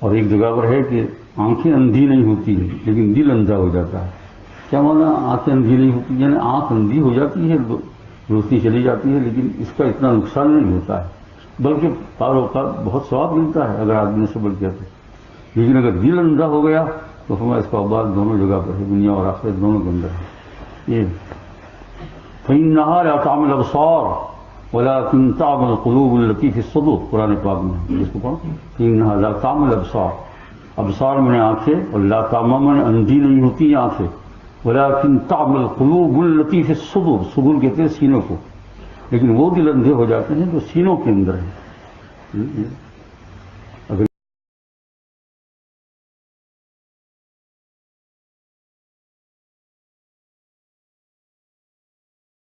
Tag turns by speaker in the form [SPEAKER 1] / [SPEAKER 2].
[SPEAKER 1] اور ایک جگہ پر ہے کہ آنکھیں اندھی نہیں ہوتی ہیں لیکن دل اندھا ہو جاتا ہے. کیا مانا آنکھیں اندھی نہیں ہوتی؟ یعنی آنکھ اندھی ہو جاتی ہے، روشنی چلی جاتی ہے، لیکن اس کا اتنا نقصان نہیں ہوتا ہے، بلکہ بعض اوقات بہت ثواب ملتا ہے اگر آدمی نے صبر کیا تو. لیکن اگر دل اندھا ہو گیا تو ہمیں اس کا وبال دونوں جگہ پر ہے، دنیا اور آخرت دونوں کے اندر ہے. یہ فَإِنَّهَا لَا تَعْمَى الْأَبْصَارَ وَلَكِنْ تَعْمَى الْقُلُوبُ الَّتِي فِي الصُّدُورِ. قرآن پاک میں اس کو پڑھو. فَإِنَّهَا لَا تَعْمَى الْأَبْصَارَ، ابصار میں آنکھیں، اور لا تعمى میں اندھی نہیں ہوتی آنکھیں، وَلَكِنْ تَعْمَى الْقُلُوبُ الَّتِي فِي الصُّدُورِ. صدور کہتے ہیں سینوں کو، لیکن وہ دل اندھے ہو جاتے ہیں جو سینوں کے اندر ہیں.